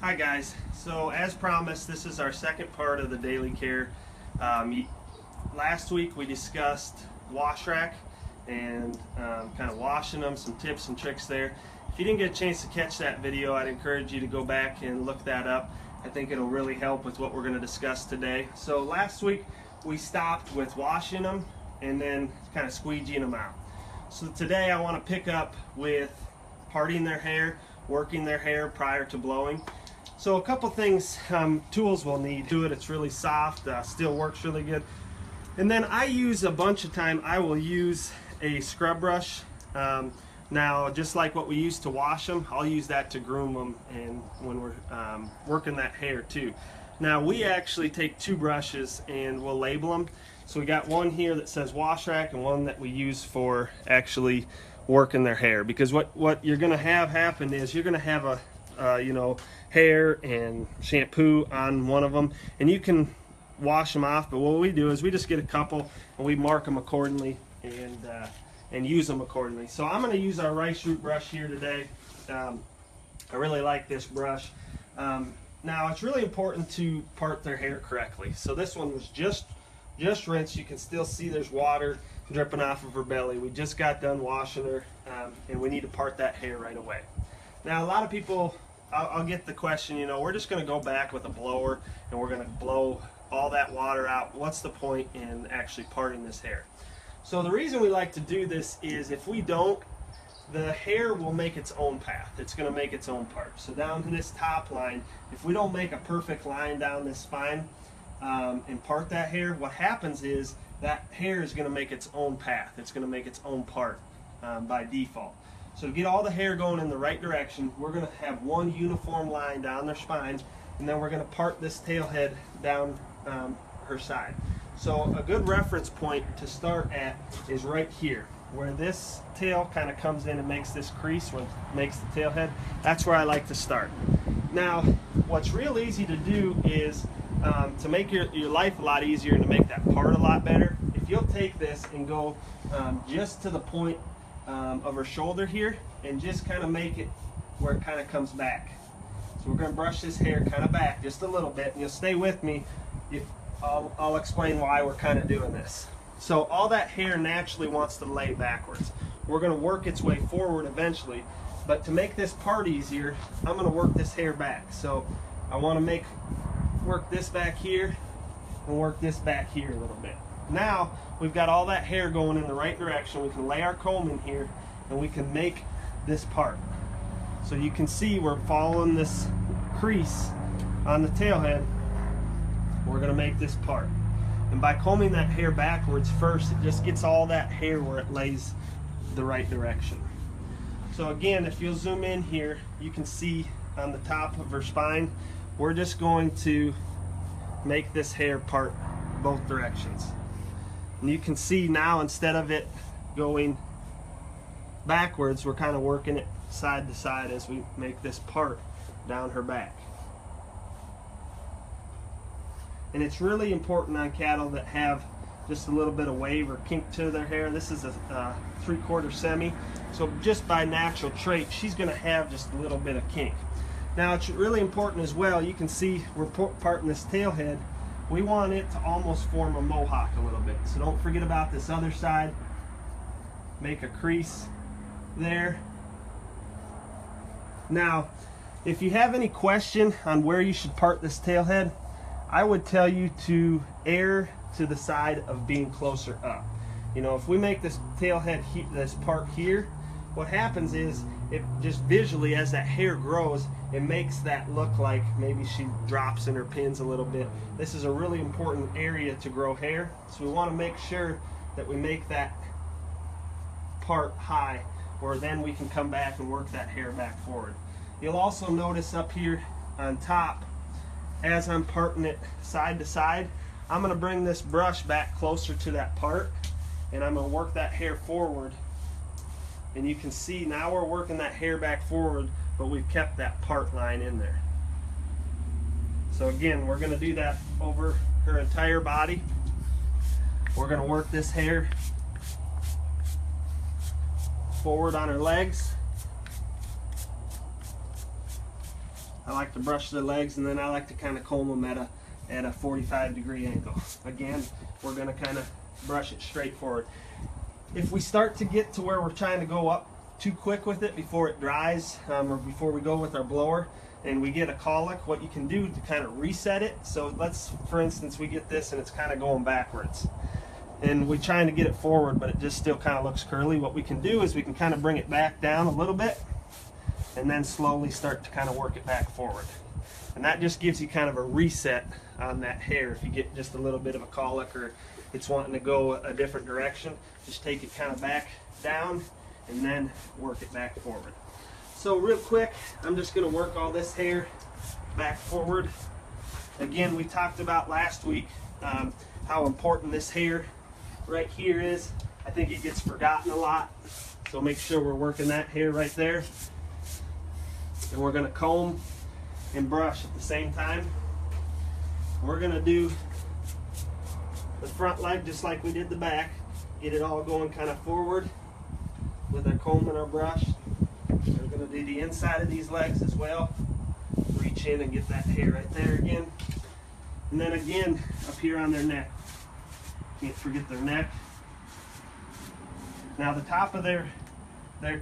Hi guys, so as promised, this is our second part of the daily care. Last week we discussed wash rack and kind of washing them, some tips and tricks there. If you didn't get a chance to catch that video, I'd encourage you to go back and look that up. I think it'll really help with what we're going to discuss today. So last week we stopped with washing them and then kind of squeegeeing them out. So today I want to pick up with parting their hair, working their hair prior to blowing. So a couple things, tools we'll need to do it. It's really soft, still works really good. And then I use a bunch of time, I will use a scrub brush. Now, just like what we use to wash them, I'll use that to groom them and when we're working that hair too. Now, we actually take two brushes and we'll label them. So we got one here that says wash rack and one that we use for actually working their hair. Because what you're gonna have happen is you're gonna have a hair and shampoo on one of them, and you can wash them off, but what we do is we just get a couple and we mark them accordingly and use them accordingly. So I'm going to use our rice root brush here today. I really like this brush. Now it's really important to part their hair correctly. So this one was just rinsed. You can still see there's water dripping off of her belly. We just got done washing her, and we need to part that hair right away. Now a lot of people, I'll get the question, we're just going to go back with a blower and we're going to blow all that water out. What's the point in actually parting this hair? So the reason we like to do this is if we don't, the hair will make its own path. It's going to make its own part. So down to this top line, if we don't make a perfect line down this spine and part that hair, what happens is that hair is going to make its own path. It's going to make its own part by default. So to get all the hair going in the right direction, we're going to have one uniform line down their spine, and then we're going to part this tail head down her side. So a good reference point to start at is right here, where this tail kind of comes in and makes this crease, where it makes the tail head. That's where I like to start. Now, what's real easy to do is to make your life a lot easier and to make that part a lot better, if you'll take this and go just to the point of her shoulder here and just kind of make it where it kind of comes back. So we're going to brush this hair kind of back just a little bit, and you'll stay with me. I'll explain why we're kind of doing this. So all that hair naturally wants to lay backwards. We're going to work its way forward eventually, but to make this part easier, I'm going to work this hair back. So I want to work this back here and work this back here a little bit. Now we've got all that hair going in the right direction. We can lay our comb in here and we can make this part. So you can see we're following this crease on the tail head. We're going to make this part. And by combing that hair backwards first, it just gets all that hair where it lays the right direction. So again, if you'll zoom in here, you can see on the top of her spine, we're just going to make this hair part both directions. And you can see now, instead of it going backwards, we're kind of working it side to side as we make this part down her back. And it's really important on cattle that have just a little bit of wave or kink to their hair. This is a 3/4 semi, so just by natural trait, she's going to have just a little bit of kink. Now it's really important as well, you can see we're parting this tail head. We want it to almost form a mohawk a little bit. So don't forget about this other side. Make a crease there. Now, if you have any question on where you should part this tail head, I would tell you to err to the side of being closer up. If we make this tail head, this part here, what happens is it just visually, as that hair grows, it makes that look like maybe she drops in her pins a little bit. This is a really important area to grow hair, so we want to make sure that we make that part high, where then we can come back and work that hair back forward. You'll also notice up here on top, as I'm parting it side to side, I'm going to bring this brush back closer to that part, and I'm going to work that hair forward. And you can see now we're working that hair back forward, but we've kept that part line in there. So again, we're going to do that over her entire body. We're going to work this hair forward on her legs, I like to brush their legs, and then I like to kind of comb them at a 45-degree angle. Again, we're going to kind of brush it straight forward. If we start to get to where we're trying to go up too quick with it before it dries, or before we go with our blower and we get a colic, what you can do to kind of reset it. So let's, for instance, we get this and it's kind of going backwards, and we're trying to get it forward, but it just still kind of looks curly. What we can do is we can kind of bring it back down a little bit and then slowly start to kind of work it back forward. And that just gives you kind of a reset on that hair. If you get just a little bit of a colic or it's wanting to go a different direction, just take it kind of back down and then work it back forward. So real quick, I'm just going to work all this hair back forward. Again, we talked about last week how important this hair right here is. I think it gets forgotten a lot, so make sure we're working that hair right there. And we're going to comb and brush at the same time. We're going to do the front leg just like we did the back. Get it all going kind of forward with our comb and our brush. We're going to do the inside of these legs as well. Reach in and get that hair right there again. And then again, up here on their neck. Can't forget their neck. Now the top of their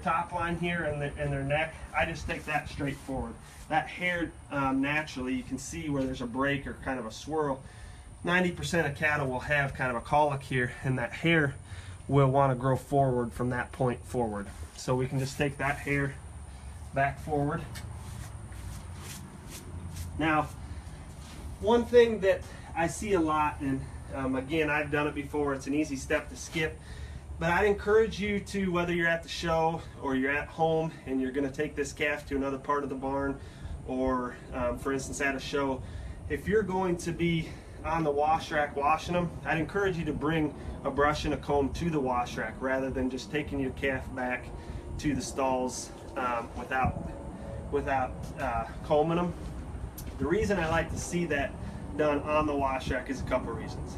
top line here and their neck, I just take that straight forward. That hair, naturally, you can see where there's a break or kind of a swirl. 90% of cattle will have kind of a colic here, and that hair will want to grow forward from that point forward. So we can just take that hair back forward. Now, one thing that I see a lot, and again, I've done it before, it's an easy step to skip, but I'd encourage you to, whether you're at the show or you're at home and you're going to take this calf to another part of the barn, or for instance at a show, if you're going to be on the wash rack washing them, I'd encourage you to bring a brush and a comb to the wash rack rather than just taking your calf back to the stalls without combing them. The reason I like to see that done on the wash rack is a couple of reasons.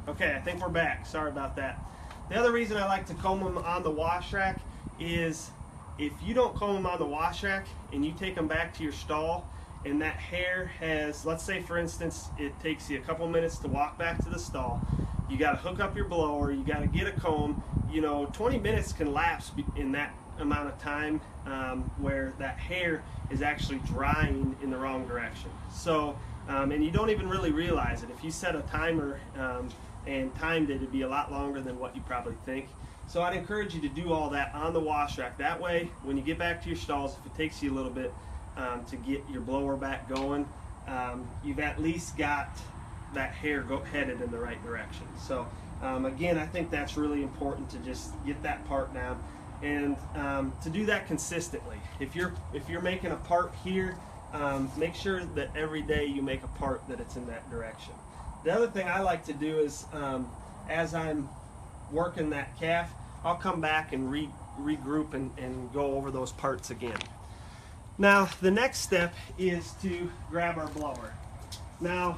Okay, I think we're back. Sorry about that. The other reason I like to comb them on the wash rack is if you don't comb them on the wash rack and you take them back to your stall and that hair has, let's say for instance, it takes you a couple minutes to walk back to the stall. You got to hook up your blower, you got to get a comb. You know, 20 minutes can lapse in that amount of time where that hair is actually drying in the wrong direction. So, and you don't even really realize it. If you set a timer and timed it, it'd be a lot longer than what you probably think. So I'd encourage you to do all that on the wash rack. That way, when you get back to your stalls, if it takes you a little bit to get your blower back going, you've at least got that hair headed in the right direction. So again, I think that's really important to just get that part down, and to do that consistently. If you're making a part here, make sure that every day you make a part that it's in that direction. The other thing I like to do is as I'm working that calf, I'll come back and regroup and go over those parts again. Now the next step is to grab our blower. Now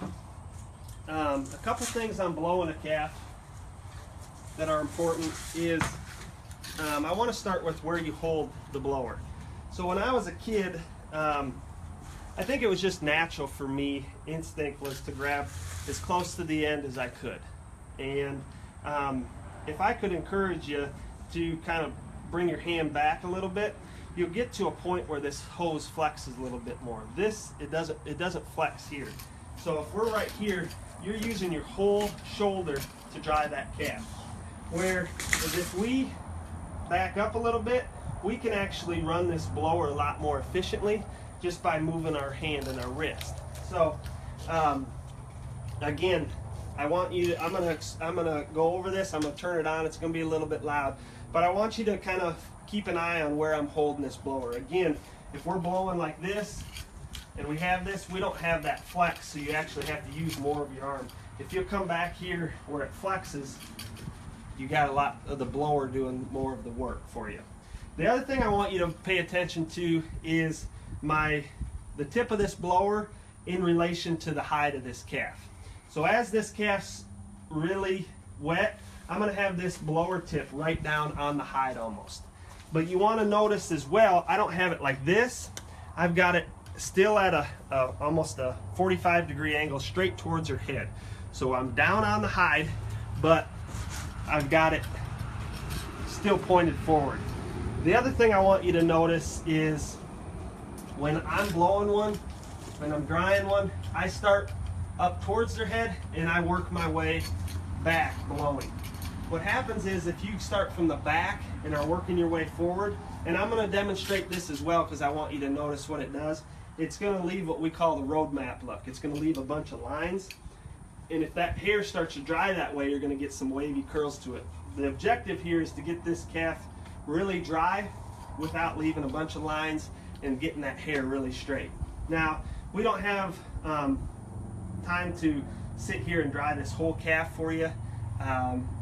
a couple things on blowing a calf that are important is I want to start with where you hold the blower. So when I was a kid, I think it was just natural for me, instinct was to grab as close to the end as I could. And if I could encourage you to kind of bring your hand back a little bit, you'll get to a point where this hose flexes a little bit more. It doesn't flex here. So if we're right here, you're using your whole shoulder to dry that calf. Whereas if we back up a little bit, we can actually run this blower a lot more efficiently just by moving our hand and our wrist. So again, I want you to, I'm gonna go over this, I'm gonna turn it on, it's gonna be a little bit loud, but I want you to kind of keep an eye on where I'm holding this blower. Again, if we're blowing like this and we have this, we don't have that flex, so you actually have to use more of your arm. If you come back here where it flexes, you got a lot of the blower doing more of the work for you. The other thing I want you to pay attention to is the tip of this blower in relation to the height of this calf. So as this calf's really wet, I'm going to have this blower tip right down on the hide almost. But you want to notice as well, I don't have it like this. I've got it still at almost a 45-degree angle straight towards her head. So I'm down on the hide, but I've got it still pointed forward. The other thing I want you to notice is when I'm blowing one, when I'm drying one, I start up towards their head and I work my way back blowing. What happens is if you start from the back and are working your way forward, and I'm going to demonstrate this as well because I want you to notice what it does, it's going to leave what we call the road map look. It's going to leave a bunch of lines, and if that hair starts to dry that way, you're going to get some wavy curls to it. The objective here is to get this calf really dry without leaving a bunch of lines and getting that hair really straight. Now, we don't have time to sit here and dry this whole calf for you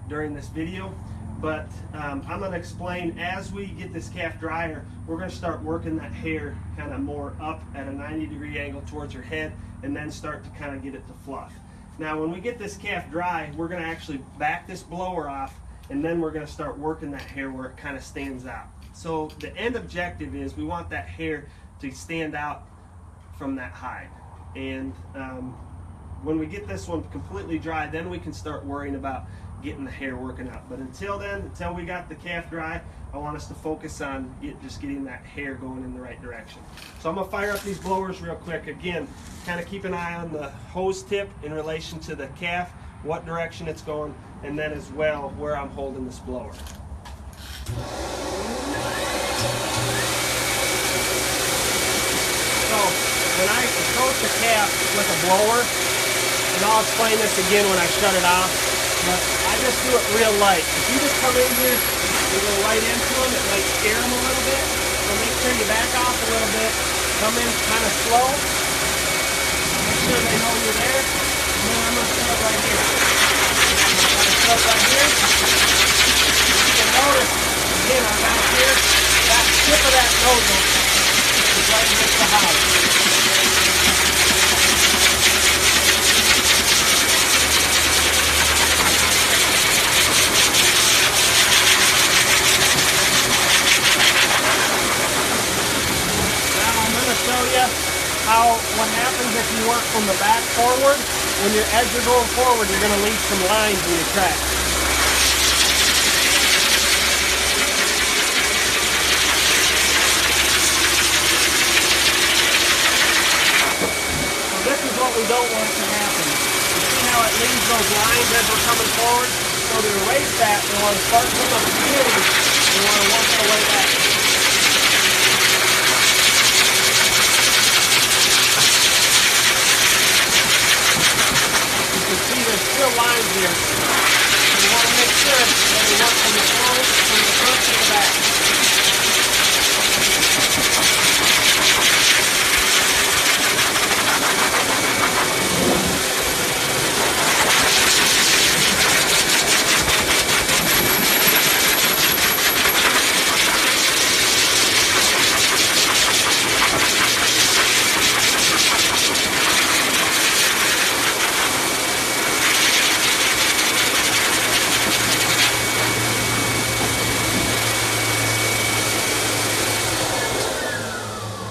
during this video, but I'm going to explain as we get this calf drier, we're going to start working that hair kind of more up at a 90-degree angle towards her head and then start to kind of get it to fluff. Now when we get this calf dry, we're going to actually back this blower off and then we're going to start working that hair where it kind of stands out. So the end objective is we want that hair to stand out from that hide. And when we get this one completely dry, then we can start worrying about getting the hair working out. But until then, until we got the calf dry, I want us to focus on just getting that hair going in the right direction. So I'm going to fire up these blowers real quick. Again, kind of keep an eye on the hose tip in relation to the calf, what direction it's going, and then as well where I'm holding this blower. So when I approach the calf with a blower, and I'll explain this again when I shut it off, but I just do it real light. If you just come in here and go right into them, it might scare them a little bit. So make sure you back off a little bit, come in kind of slow, make sure they know you're there, and then I'm going to start right here. I'm going to start right here. You can notice, again, I'm back here, that tip of that nozzle is right against the hide. What happens if you work from the back forward, when as you're going forward, you're going to leave some lines in your track. So this is what we don't want to happen. You see how it leaves those lines as we're coming forward? So to erase that, we want to start from the beginning, we want to work our way back. There's still lines here. You want to make sure that you work from the front to the back.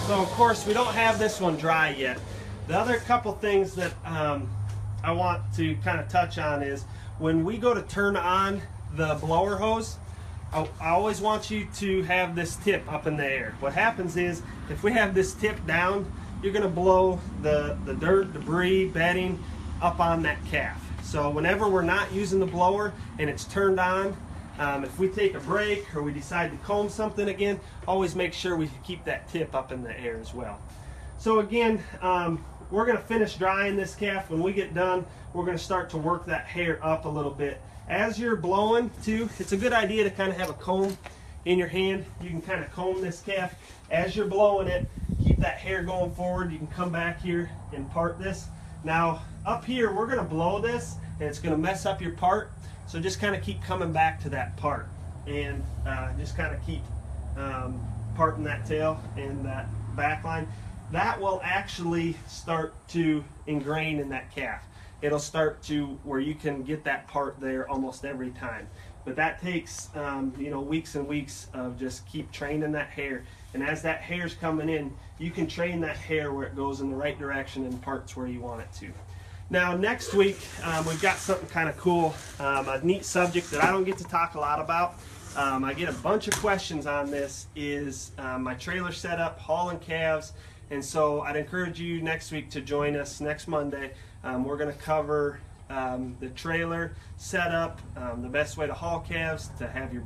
So of course we don't have this one dry yet. The other couple things that I want to kind of touch on is when we go to turn on the blower hose, I always want you to have this tip up in the air. What happens is if we have this tip down, you're going to blow the dirt, debris, bedding up on that calf. So whenever we're not using the blower and it's turned on, if we take a break or we decide to comb something again, always make sure we keep that tip up in the air as well. So again, we're going to finish drying this calf. When we get done, we're going to start to work that hair up a little bit. As you're blowing too, it's a good idea to kind of have a comb in your hand. You can kind of comb this calf. As you're blowing it, keep that hair going forward. You can come back here and part this. Now up here, we're going to blow this and it's going to mess up your part. So just kind of keep coming back to that part and just kind of keep parting that tail and that back line. That will actually start to ingrain in that calf. it'll start to where you can get that part there almost every time. But that takes weeks and weeks of just keep training that hair. And as that hair's coming in, you can train that hair where it goes in the right direction and parts where you want it to. Now next week we've got something kind of cool, a neat subject that I don't get to talk a lot about. I get a bunch of questions on this, is my trailer setup, hauling calves, and so I'd encourage you next week to join us next Monday. We're going to cover the trailer setup, the best way to haul calves, to have your